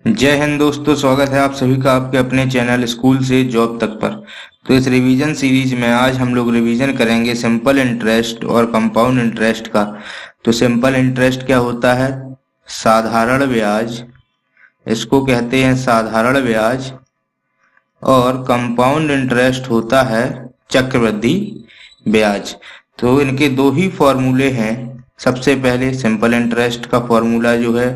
जय हिंद दोस्तों, स्वागत है आप सभी का आपके अपने चैनल स्कूल से जॉब तक पर। तो इस रिवीजन सीरीज में आज हम लोग रिवीजन करेंगे सिंपल इंटरेस्ट और कंपाउंड इंटरेस्ट का। तो सिंपल इंटरेस्ट क्या होता है? साधारण ब्याज, इसको कहते हैं साधारण ब्याज। और कंपाउंड इंटरेस्ट होता है चक्रवृद्धि ब्याज। तो इनके दो ही फॉर्मूले हैं। सबसे पहले सिंपल इंटरेस्ट का फॉर्मूला जो है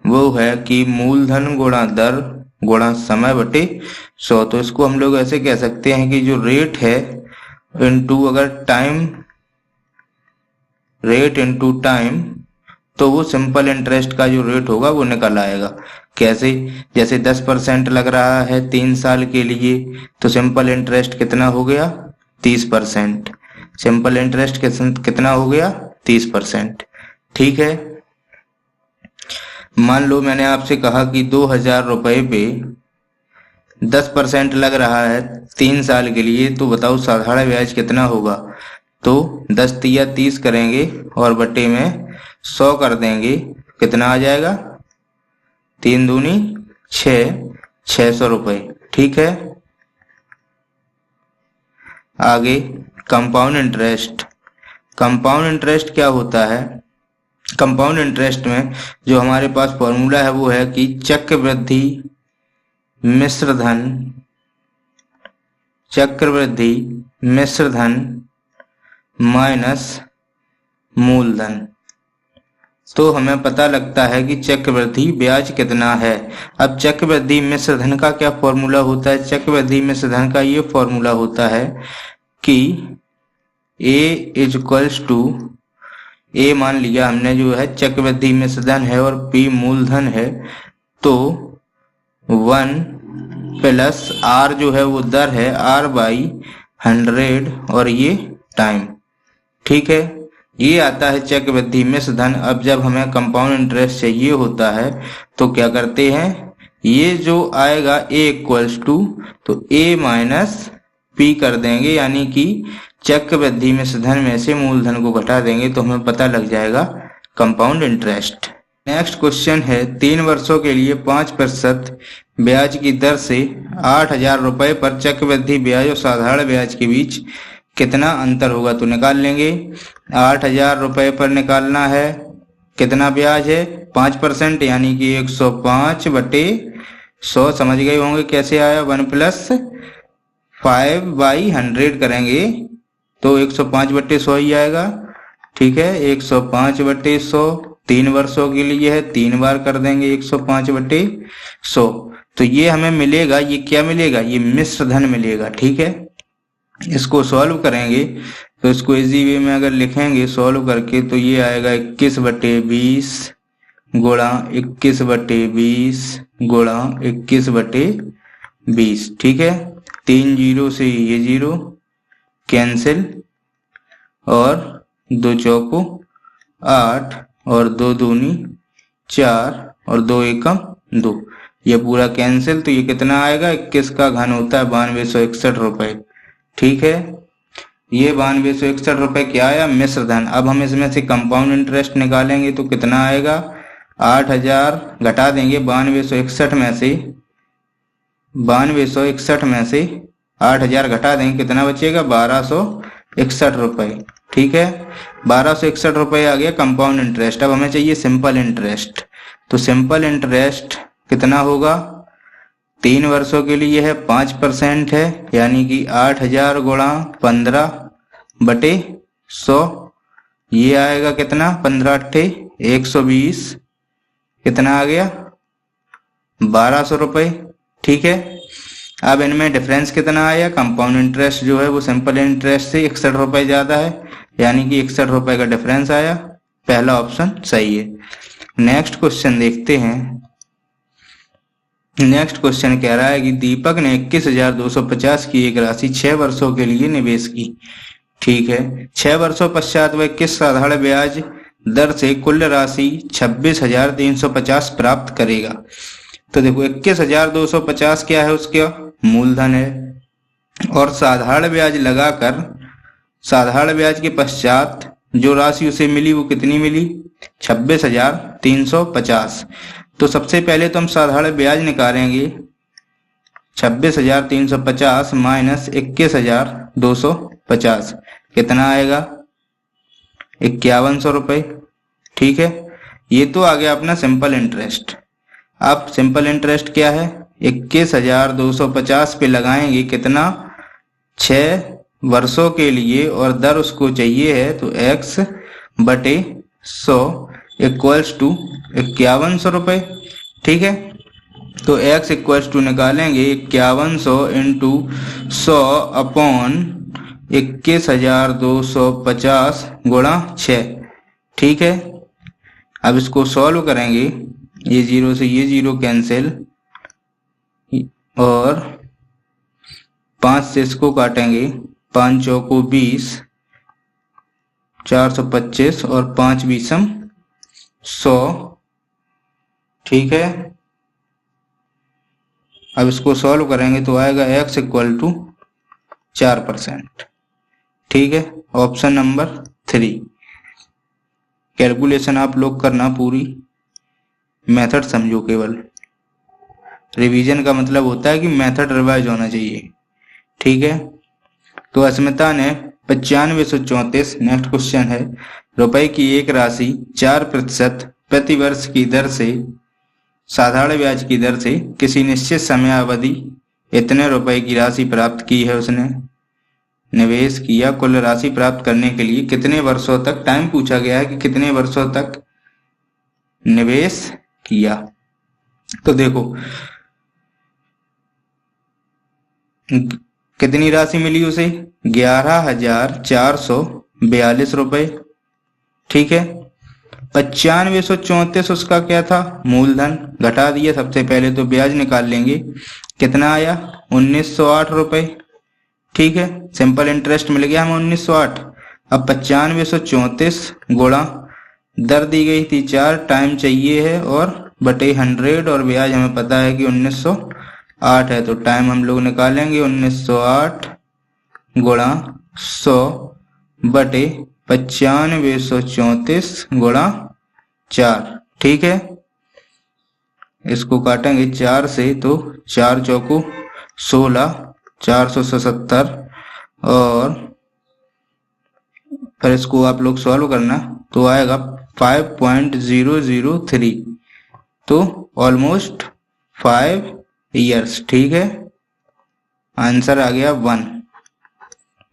वो है कि मूलधन गुणा दर गुणा समय बटे 100। तो इसको हम लोग ऐसे कह सकते हैं कि जो रेट है इनटू अगर टाइम, रेट इनटू टाइम, तो वो सिंपल इंटरेस्ट का जो रेट होगा वो निकल आएगा। कैसे? जैसे 10% लग रहा है 3 साल के लिए, तो सिंपल इंटरेस्ट कितना हो गया? 30%। सिंपल इंटरेस्ट कितना हो गया? 30%। ठीक है। मान लो मैंने आपसे कहा कि 2000 रुपए पे 10% लग रहा है 3 साल के लिए, तो बताओ साधारण ब्याज कितना होगा? तो 10 तिया 30 करेंगे और बटे में 100 कर देंगे। कितना आ जाएगा? 3 दूनी 6, 600 रुपए। ठीक है। आगे कंपाउंड इंटरेस्ट। कंपाउंड इंटरेस्ट क्या होता है? कंपाउंड इंटरेस्ट में जो हमारे पास फॉर्मूला है वो है कि चक्रवृद्धि मिश्र धन माइनस मूलधन। तो हमें पता लगता है कि चक्रवृद्धि ब्याज कितना है। अब चक्रवृद्धि मिश्र धन का क्या फॉर्मूला होता है? चक्रवृद्धि मिश्र धन का ये फॉर्मूला होता है कि A इज इक्वल्स टू, ए मान लिया हमने जो है चक्रवृद्धि मिश्र धन है और P मूलधन है, तो 1 प्लस R जो है वो दर है, R बाई 100 और ये टाइम। ठीक है। ये आता है चक्रवृद्धि मिश्र धन। अब जब हमें कंपाउंड इंटरेस्ट चाहिए होता है तो क्या करते हैं, ये जो आएगा A इक्वल्स टू, तो A माइनस P कर देंगे, यानी कि चक्रवृद्धि मिश्र धन में से मूलधन को घटा देंगे, तो हमें पता लग जाएगा कंपाउंड इंटरेस्ट। नेक्स्ट क्वेश्चन है, 3 वर्षों के लिए 5% ब्याज की दर से 8000 रुपए पर चक्रवृद्धि ब्याज और साधारण ब्याज के बीच कितना अंतर होगा? तो निकाल लेंगे। 8000 रुपए पर निकालना है, कितना ब्याज है? 5%, यानी कि 105 बटे 100। समझ गए होंगे कैसे आया? 1 प्लस 5 बाई 100 करेंगे तो 105 बटे 100 ही आएगा। ठीक है। 105 बटे 100 3 वर्षों के लिए है, 3 बार कर देंगे 105 बटे 100। तो ये हमें मिलेगा, ये क्या मिलेगा? ये मिश्र धन मिलेगा। ठीक है। इसको सॉल्व करेंगे तो इसको इजी वे में अगर लिखेंगे सॉल्व करके, तो ये आएगा 21 बटे 20 गुणा 21 बटे 20 गुणा 21 बटे 20। ठीक है। 3 जीरो से ये 0 कैंसिल, और 2 चौको 8 और 2 दूनी 4 और 2 एकम 2, ये पूरा कैंसिल। तो ये कितना आएगा? 21 का घन होता है 9261 रुपए। ठीक है। ये 9261 रुपए क्या आया? मिश्र धन। अब हम इसमें से कंपाउंड इंटरेस्ट निकालेंगे तो कितना आएगा? 8000 घटा देंगे 9261 में से, 9261 में से 8000 घटा देंगे, कितना बचेगा? 1261 रुपए। ठीक है। 1261 रुपए आ गया कंपाउंड इंटरेस्ट। अब हमें चाहिए सिंपल इंटरेस्ट। तो सिंपल इंटरेस्ट कितना होगा? 3 वर्षों के लिए है, 5% है, यानी कि 8000 गुणा 15 बटे 100। ये आएगा कितना? 15 अट्ठे 120। कितना आ गया? 1200 रुपए। ठीक है। अब इनमें डिफरेंस कितना आया? कंपाउंड इंटरेस्ट जो है वो सिंपल इंटरेस्ट से 61 रुपए ज्यादा है, यानी कि 61 रुपए का डिफरेंस आया। पहला ऑप्शन सही है। नेक्स्ट क्वेश्चन देखते हैं। नेक्स्ट क्वेश्चन कह रहा है कि दीपक ने 21,250 की एक राशि 6 वर्षों के लिए निवेश की। ठीक है। 6 वर्षों पश्चात वह किस साधारण ब्याज दर से कुल राशि 26,350 प्राप्त करेगा? तो देखो 21,250 क्या है? उसका मूलधन है, और साधारण ब्याज लगाकर साधारण ब्याज के पश्चात जो राशि उसे मिली वो कितनी मिली? 26,350। तो सबसे पहले तो हम साधारण ब्याज निकालेंगे 26,350 माइनस 21,250 कितना आएगा 5100 रुपये। ठीक है, ये तो आ गया अपना सिंपल इंटरेस्ट। अब सिंपल इंटरेस्ट क्या है 21,250 पे लगाएंगे कितना 6 वर्षों के लिए और दर उसको चाहिए है तो x बटे 100 इक्वल्स टू 5100 रुपये। ठीक है, तो x इक्वल्स टू निकालेंगे 5100 इंटू 100 अपॉन 21,250 गुणा 6। ठीक है, अब इसको सॉल्व करेंगे, ये जीरो से ये जीरो कैंसिल और 5 से इसको काटेंगे, 5 चौको 20, 425 और 5 बीसम 100। ठीक है, अब इसको सॉल्व करेंगे तो आएगा x इक्वल टू 4%। ठीक है, ऑप्शन नंबर 3। कैलकुलेशन आप लोग करना पूरी, मेथड समझो केवल। रिवीजन का मतलब होता है कि मेथड रिवाइज होना चाहिए। ठीक है, तो अस्मिता ने 9534, नेक्स्ट क्वेश्चन है, रुपए की एक राशि 4% प्रति वर्ष की दर से साधारण ब्याज की दर से किसी निश्चित समय अवधि इतने रुपए की राशि प्राप्त की है। उसने निवेश किया, कुल राशि प्राप्त करने के लिए कितने वर्षों तक, टाइम पूछा गया है कि कितने वर्षों तक निवेश किया। तो देखो कितनी राशि मिली उसे 11,442 रुपए। ठीक है, 9534 उसका क्या था मूलधन, घटा दिया। सबसे पहले तो ब्याज निकाल लेंगे, कितना आया 1908 रुपए। ठीक है, सिंपल इंटरेस्ट मिल गया हमें 1908। अब 9534 गुणा दर दी गई थी 4, टाइम चाहिए है और बटे 100 और ब्याज हमें पता है कि 1908 है, तो टाइम हम लोग निकालेंगे 1908 गुणा 100 बटे 9534 गुणा 4। ठीक है, इसको काटेंगे 4 से तो 4 चौको 16, 477 और फिर इसको आप लोग सॉल्व करना तो आएगा 5.003, तो ऑलमोस्ट 5 इयर्स। ठीक है, आंसर आ गया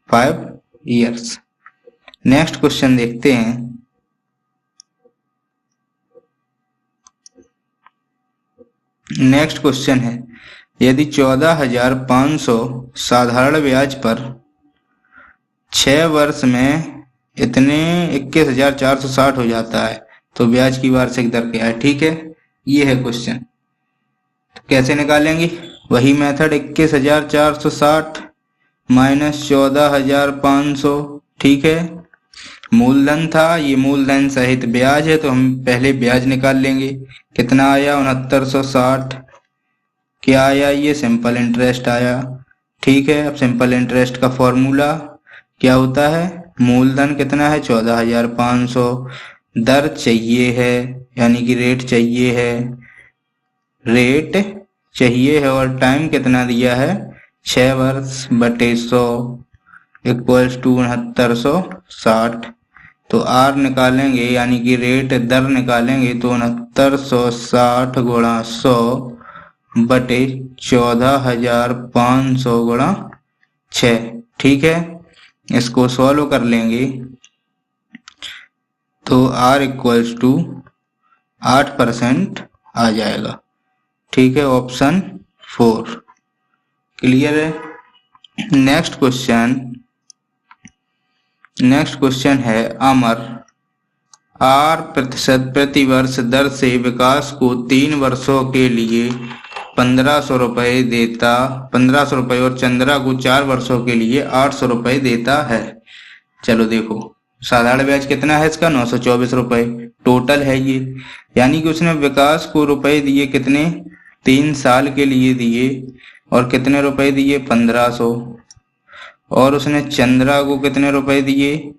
5 इयर्स। नेक्स्ट क्वेश्चन देखते हैं। नेक्स्ट क्वेश्चन है, यदि 14,500 साधारण ब्याज पर 6 वर्ष में इतने 21,460 हो जाता है तो ब्याज की वार्षिक दर क्या है। ठीक है, ये है क्वेश्चन। तो कैसे निकालेंगे, वही मेथड 21,460 माइनस 14,500। ठीक है, मूलधन था, ये मूलधन सहित ब्याज है तो हम पहले ब्याज निकाल लेंगे, कितना आया 6960। क्या आया, ये सिंपल इंटरेस्ट आया। ठीक है, अब सिंपल इंटरेस्ट का फॉर्मूला क्या होता है, मूलधन कितना है 14,500, दर चाहिए है यानी कि रेट चाहिए है, रेट चाहिए है और टाइम कितना दिया है 6 वर्ष बटे 100 इक्वल्स टू 6960। तो आर निकालेंगे यानी कि रेट दर निकालेंगे तो 6960 गुणा 100 बटे 14,500 गुणा 6। ठीक है, इसको सॉल्व कर लेंगे तो आर इक्वल्स टू 8% आ जाएगा। ठीक है, ऑप्शन 4 क्लियर है। नेक्स्ट क्वेश्चन है, अमर 8% प्रति वर्ष दर से विकास को 3 वर्षों के लिए 1500 रुपये देता, 1500 रुपये और चंद्रा को 4 वर्षों के लिए 800 रुपये देता है। चलो देखो, साधारण ब्याज कितना है इसका 924 रुपये टोटल है ये, यानी कि उसने विकास को रुपए दिए कितने 3 साल के लिए दिए और कितने रुपए दिए 1500, और उसने चंद्रा को कितने रुपए दिए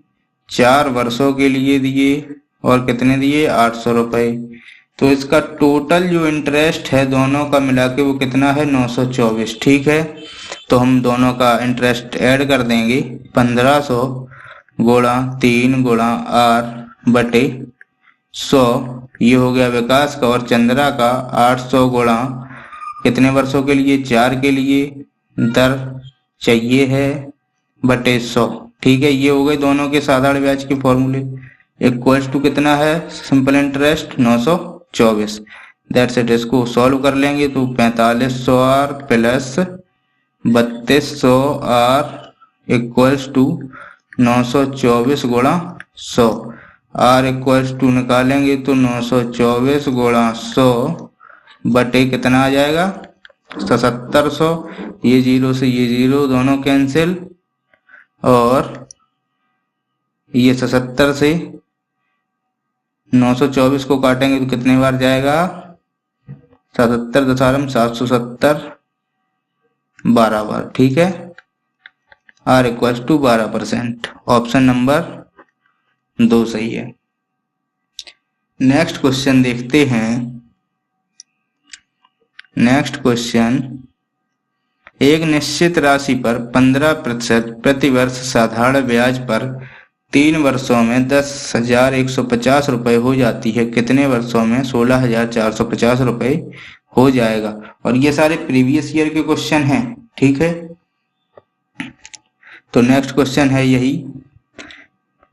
4 वर्षों के लिए दिए और कितने दिए 800 रुपये। तो इसका टोटल जो इंटरेस्ट है दोनों का मिला के वो कितना है 924। ठीक है, तो हम दोनों का इंटरेस्ट ऐड कर देंगे। 1500 गुणा 3 गुणा R बटे 100, ये हो गया विकास का। और चंद्रा का 800 गुणा कितने वर्षों के लिए, 4 के लिए, दर चाहिए है बटे 100। ठीक है, ये हो गए दोनों के साधारण ब्याज के फॉर्मूले। इक्वल्स टू कितना है सिंपल इंटरेस्ट 924। That's it. इसको सॉल्व कर लेंगे तो 4500 R plus 3200 R equals to 924 गुणा 100। R इक्वल्स टू निकालेंगे तो 924 गुणा 100 बटे कितना आ जाएगा 7700। ये जीरो से ये जीरो दोनों कैंसिल, और ये 77 से 924 को काटेंगे तो कितने बार जाएगा 77 दशारम 770 12 बार। ठीक है, R equals to 12%। Option number 2 सही है। नेक्स्ट क्वेश्चन देखते हैं। नेक्स्ट क्वेश्चन, एक निश्चित राशि पर 15% प्रतिवर्ष साधारण ब्याज पर 3 वर्षों में 10,150 रुपए हो जाती है, कितने वर्षों में 16,450 रुपए हो जाएगा। और ये सारे प्रीवियस ईयर के क्वेश्चन हैं। ठीक है, तो नेक्स्ट क्वेश्चन है यही।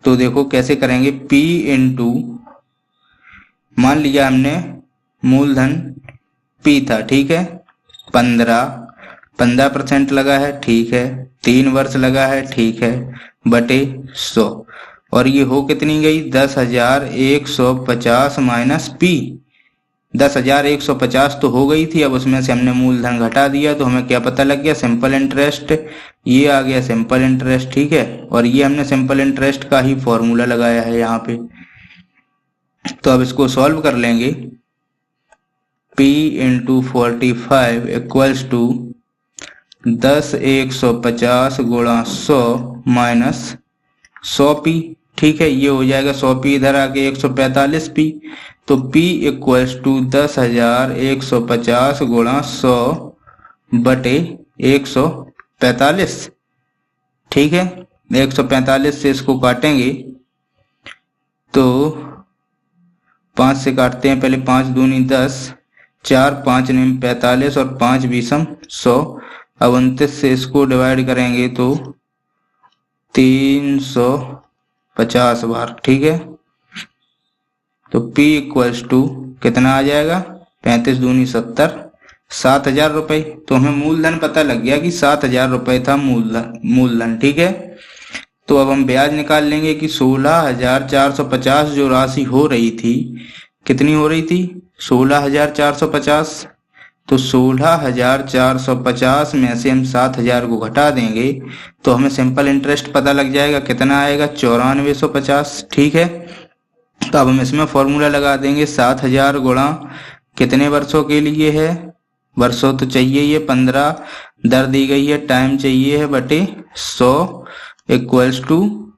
तो देखो कैसे करेंगे। P इंटू, मान लिया हमने मूलधन P था। ठीक है, 15% लगा है। ठीक है, 3 वर्ष लगा है। ठीक है, बटे 100, और ये हो कितनी गई 10,150 माइनस P। 10,150 तो हो गई थी, अब उसमें से हमने मूलधन घटा दिया तो हमें क्या पता लग गया सिंपल इंटरेस्ट। ये आ गया सिंपल इंटरेस्ट। ठीक है, और ये हमने सिंपल इंटरेस्ट का ही फॉर्मूला लगाया है यहाँ पे। तो अब इसको सॉल्व कर लेंगे। P इंटू 45 इक्वल्स टू 10,150 गुणा 100 माइनस 100P। ठीक है, ये हो जाएगा 100P इधर आके 145P। तो P इक्वल्स टू 10,150 गुणा 100 बटे 145। ठीक है, 145 से इसको काटेंगे तो 5 से काटते हैं पहले। 5 दूनी 10, 4 5 निम 45 और 5 बीसम 100। अब 29 से इसको डिवाइड करेंगे तो 350 बार। ठीक है, तो P इक्वल्स टू कितना आ जाएगा 35 दूनी 70, 7,000 रुपए। तो हमें मूलधन पता लग गया कि 7,000 रुपए था मूलधन। ठीक है, तो अब हम ब्याज निकाल लेंगे कि 16,450 जो राशि हो रही थी, कितनी हो रही थी 16,450। तो 16,450 में से हम 7,000 को घटा देंगे तो हमें सिंपल इंटरेस्ट पता लग जाएगा, कितना आएगा 9450। ठीक है, तो अब हम इसमें फॉर्मूला लगा देंगे 7,000 गुणा कितने वर्षों के लिए है, वर्षों तो चाहिए ये 15, दर दी गई है, टाइम चाहिए है बटे 100 इक्वल्स टू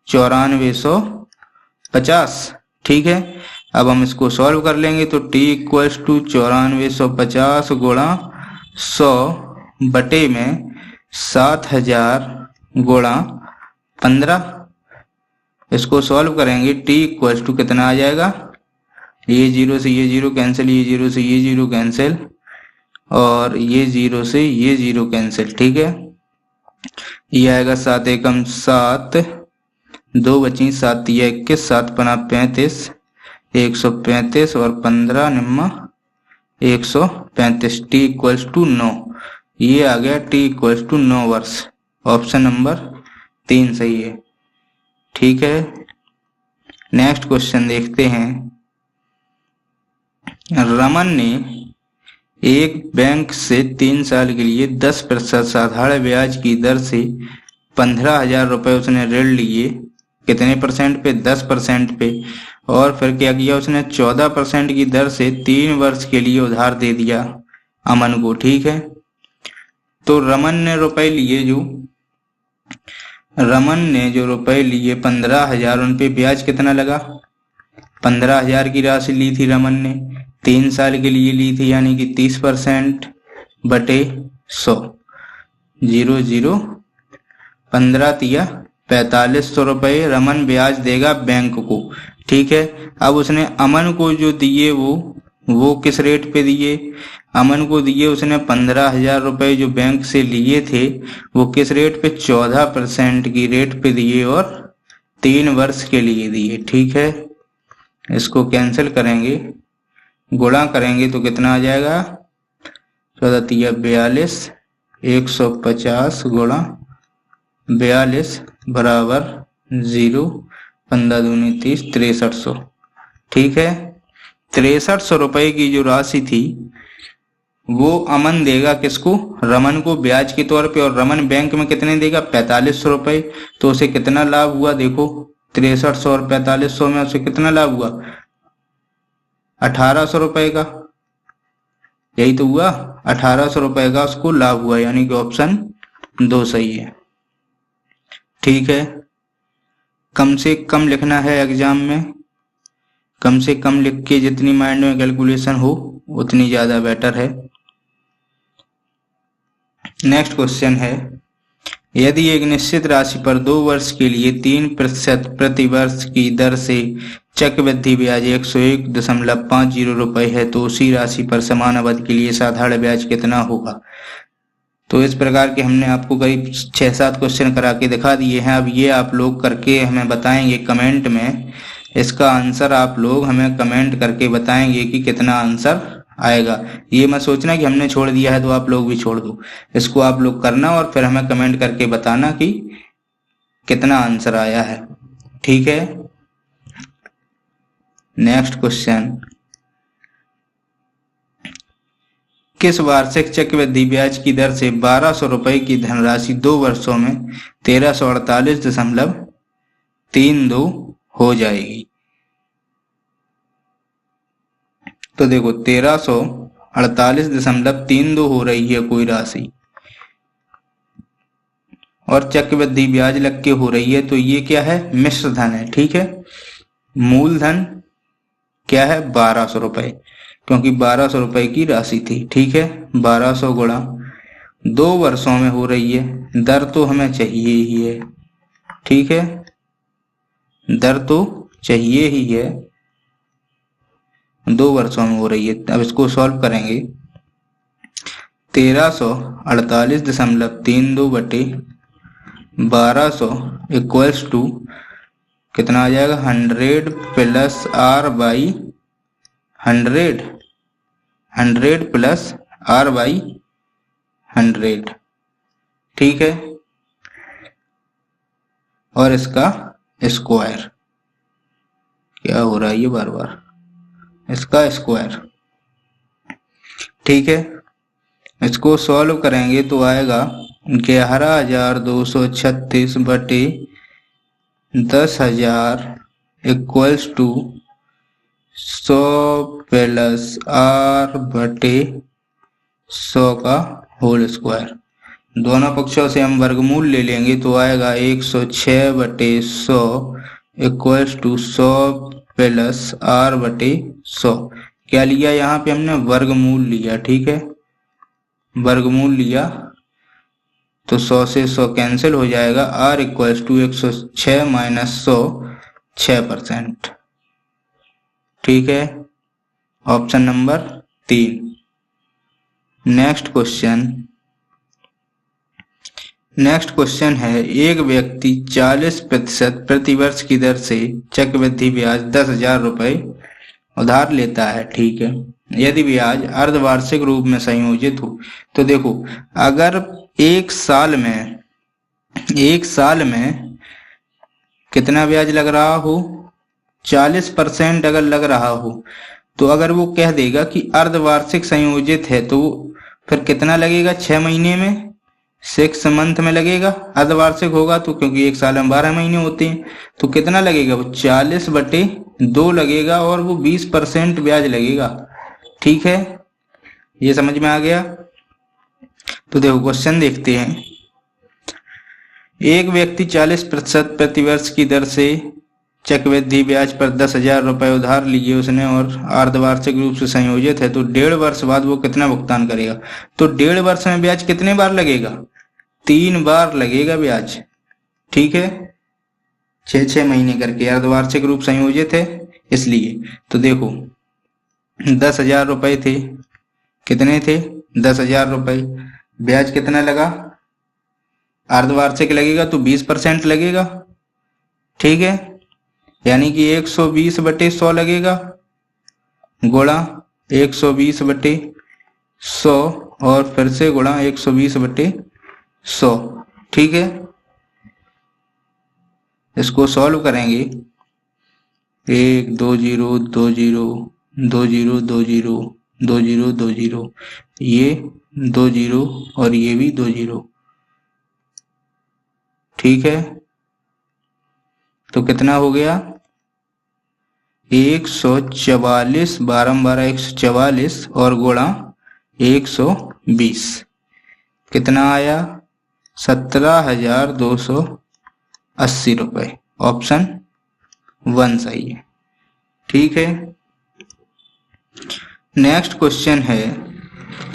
9450। ठीक है, अब हम इसको सॉल्व कर लेंगे तो T इक्वल्स टू 9450 गुणा 100 बटे में 7,000 गुणा 15। इसको सॉल्व करेंगे T इक्वल्स टू कितना आ जाएगा, ये जीरो से ये जीरो कैंसिल, ये जीरो से ये जीरो कैंसिल, और ये जीरो से ये जीरो कैंसिल। ठीक है, ये आएगा 7 एकम 7, 2 बची 7 या 21, 7 पना 35, 135 और 15 निम्मा 135। T इक्वल्स टू 9, ये आ गया T इक्वल्स टू 9 वर्ष। ऑप्शन नंबर 3 सही है। ठीक है, नेक्स्ट क्वेश्चन देखते हैं। रमन ने एक बैंक से 3 साल के लिए 10% साधारण ब्याज की दर से 15,000 रुपए उसने ऋण लिए, कितने परसेंट पे 10% पे, और फिर क्या किया उसने 14% की दर से 3 वर्ष के लिए उधार दे दिया अमन को। ठीक है, तो रमन ने जो रुपए लिए 15,000, उन पे ब्याज कितना लगा 15,000 की राशि ली थी रमन ने, 3 साल के लिए ली थी, यानी कि 30% बटे 100, 0 0, 15 तिया 4500 रुपये रमन ब्याज देगा बैंक को। ठीक है, अब उसने अमन को जो दिए वो किस रेट पे दिए? अमन को दिए उसने 15,000 रुपये जो बैंक से लिए थे, वो किस रेट पे? 14% की रेट पे दिए और 3 वर्ष के लिए दिए। ठीक है, इसको कैंसिल करेंगे, गुणा करेंगे तो कितना आ जाएगा? 14 तिया 42, 150 गुणा 42 बराबर 0, 15 दूनी 30, 6300। ठीक है, 6300 रुपये की जो राशि थी वो अमन देगा किसको? रमन को ब्याज के तौर पे, और रमन बैंक में कितने देगा? 4500 रुपये। तो उसे कितना लाभ हुआ? देखो 6300 और 4500 में उसे कितना लाभ हुआ? 1800 रुपये का। यही तो हुआ, 1800 रुपये का उसको लाभ हुआ, यानी कि ऑप्शन 2 सही है। ठीक है, कम से कम लिखना है एग्जाम में, कम से कम लिख के जितनी माइंड में कैलकुलेशन हो उतनी ज्यादा बेटर है। नेक्स्ट क्वेश्चन है, यदि एक निश्चित राशि पर 2 वर्ष के लिए 3% प्रति वर्ष की दर से चक्रवृद्धि ब्याज 101.50 रुपये है, तो उसी राशि पर समान अवधि के लिए साधारण ब्याज कितना होगा? तो इस प्रकार के हमने आपको करीब 6-7 क्वेश्चन करा के दिखा दिए हैं। अब ये आप लोग करके हमें बताएंगे कमेंट में, इसका आंसर आप लोग हमें कमेंट करके बताएंगे कि कितना आंसर आएगा। ये मत सोचना कि हमने छोड़ दिया है तो आप लोग भी छोड़ दो, इसको आप लोग करना और फिर हमें कमेंट करके बताना कि कितना आंसर आया है। ठीक है, नेक्स्ट क्वेश्चन, किस वार्षिक चक्रवृद्धि ब्याज की दर से 1200 रुपये की धनराशि 2 वर्षों में 1348.32 हो जाएगी? तो देखो 1348.32 हो रही है कोई राशि, और चक्रवृद्धि ब्याज लग के हो रही है, तो ये क्या है? मिश्र धन है। ठीक है, मूलधन क्या है? 1200 रुपये, क्योंकि 1200 रुपये की राशि थी। ठीक है, 1200 गुणा 2 वर्षों में हो रही है, दर तो हमें चाहिए ही है। ठीक है, दर तो चाहिए ही है, 2 वर्षों में हो रही है। अब इसको सॉल्व करेंगे, 1348.32 बटे 1200 इक्वल्स टू कितना आ जाएगा? 100 plus R by 100, 100 plus R by 100। ठीक है, और इसका स्क्वायर, क्या हो रहा है ये बार बार? इसका स्क्वायर। ठीक है, इसको सॉल्व करेंगे तो आएगा 11,236 बटे 10,000 इक्वल्स टू 100 प्लस R बटे 100 का होल स्क्वायर। दोनों पक्षों से हम वर्गमूल ले लेंगे तो आएगा 106 बटे 100 इक्वल्स टू 100 प्लस R बटे 100। क्या लिया यहाँ पे हमने? वर्गमूल लिया। ठीक है, वर्गमूल लिया तो 100 से 100 कैंसिल हो जाएगा, R इक्वल्स टू 106 माइनस 100 6%। ठीक है, ऑप्शन नंबर 3। नेक्स्ट क्वेश्चन है, एक व्यक्ति 40% प्रतिवर्ष की दर से चक्रवृद्धि ब्याज 10,000 रुपये उधार लेता है। ठीक है, यदि ब्याज अर्धवार्षिक रूप में संयोजित हो, तो देखो अगर एक साल में कितना ब्याज लग रहा हो? 40% अगर लग रहा हो, तो अगर वो कह देगा कि अर्धवार्षिक संयोजित है, तो फिर कितना लगेगा? 6 महीने में, 6 मंथ में लगेगा। अर्धवार्षिक होगा तो क्योंकि एक साल में 12 महीने होते हैं, तो कितना लगेगा? वो 40 बटे 2 लगेगा और वो 20% ब्याज लगेगा। ठीक है, ये समझ में आ गया? तो देखो क्वेश्चन देखते हैं, एक व्यक्ति 40% प्रतिवर्ष की दर से चक्रवृद्धि ब्याज पर 10,000 रुपए उधार लिए उसने और अर्धवार्षिक रूप से संयोजित है, तो 1.5 वर्ष बाद वो कितना भुगतान करेगा। तो 1.5 वर्ष में ब्याज कितने बार लगेगा, 3 बार लगेगा ब्याज। ठीक है, 6 महीने करके, अर्धवार्षिक रूप संयोजित है इसलिए। तो देखो 10,000 रुपए थे, कितने थे 10,000 रुपए, ब्याज कितना लगा, अर्धवार्षिक लगेगा तो 20% लगेगा। ठीक है, यानी कि 120/100 लगेगा, गुणा 120/100 और फिर से गुणा 120/100। ठीक है, इसको सॉल्व करेंगे, 1 2 0 2 0 2 0 2 0 2 0 2 0, ये 2 0 और ये भी 2 0। ठीक है, तो कितना हो गया 144, बारम्बार 144 और गुणा 120, कितना आया 17,280 रुपए। ऑप्शन 1 सही है। ठीक है, नेक्स्ट क्वेश्चन है,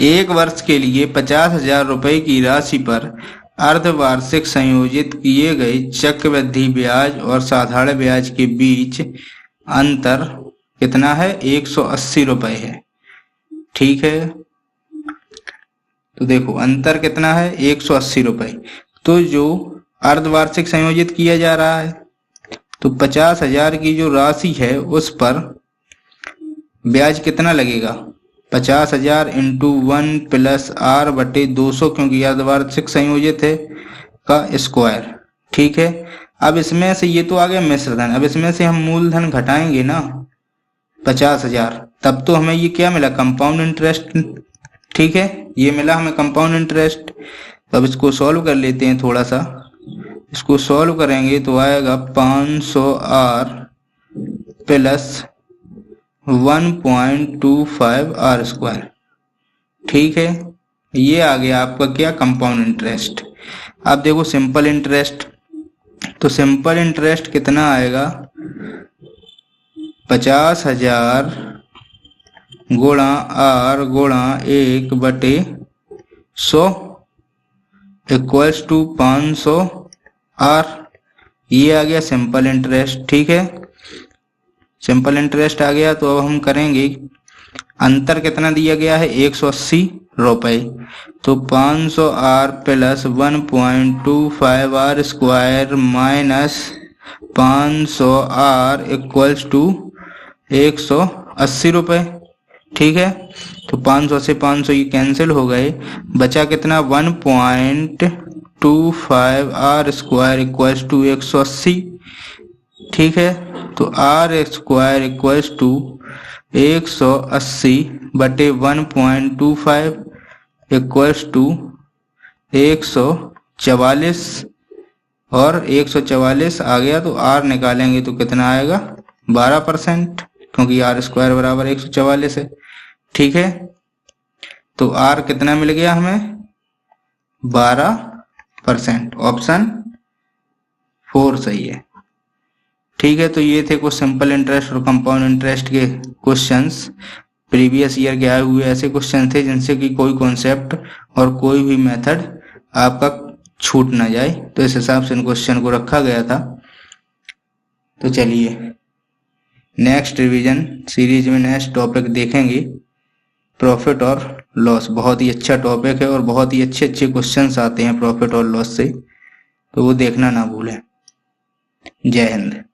1 वर्ष के लिए 50,000 रुपए की राशि पर अर्धवार्षिक संयोजित किए गए चक्रवृद्धि ब्याज और साधारण ब्याज के बीच अंतर कितना है, 180 रुपए है। ठीक है, तो देखो अंतर कितना है 180 रुपए। तो जो अर्धवार्षिक संयोजित किया जा रहा है, तो 50,000 की जो राशि है उस पर ब्याज कितना लगेगा, 50,000 × 1 + r/200, क्योंकि अर्धवार्षिक संयोजित है, का स्क्वायर। ठीक है, अब इसमें से ये तो आ गया मिश्र धन, अब इसमें से हम मूलधन घटाएंगे ना 50,000, तब तो हमें ये क्या मिला, कंपाउंड इंटरेस्ट। ठीक है, ये मिला हमें कंपाउंड इंटरेस्ट। अब इसको सॉल्व कर लेते हैं थोड़ा सा, इसको सॉल्व करेंगे तो आएगा 500r + 1.25 r²। ठीक है, ये आ गया आपका क्या, कंपाउंड इंटरेस्ट। अब देखो सिंपल इंटरेस्ट, तो सिंपल इंटरेस्ट कितना आएगा, 50,000 गुणा r गुणा 1/100 = 500r। ये आ गया सिंपल इंटरेस्ट। ठीक है, सिंपल इंटरेस्ट आ गया। तो अब हम करेंगे, अंतर कितना दिया गया है 180 रुपए, तो 500r + 1.25 r² माइनस 500r = 180 रुपए। ठीक है, तो 500 से 500 ये कैंसिल हो गए, बचा कितना 1.25 r² = 180। ठीक है, तो r² = 180/1.25 = 144, और 144 आ गया तो r निकालेंगे तो कितना आएगा 12%, क्योंकि r² = 144 है। ठीक है, तो r कितना मिल गया हमें 12%। ऑप्शन 4 सही है। ठीक है, तो ये थे कुछ सिंपल इंटरेस्ट और कंपाउंड इंटरेस्ट के क्वेश्चंस, प्रीवियस ईयर के आए हुए ऐसे क्वेश्चन थे जिनसे कि कोई कॉन्सेप्ट और कोई भी मेथड आपका छूट ना जाए, तो इस हिसाब से इन क्वेश्चन को रखा गया था। तो चलिए नेक्स्ट रिवीजन सीरीज में नेक्स्ट टॉपिक देखेंगे, प्रॉफिट और लॉस। बहुत ही अच्छा टॉपिक है और बहुत ही अच्छे अच्छे क्वेश्चंस आते हैं प्रॉफिट और लॉस से, तो वो देखना ना भूलें। जय हिंद।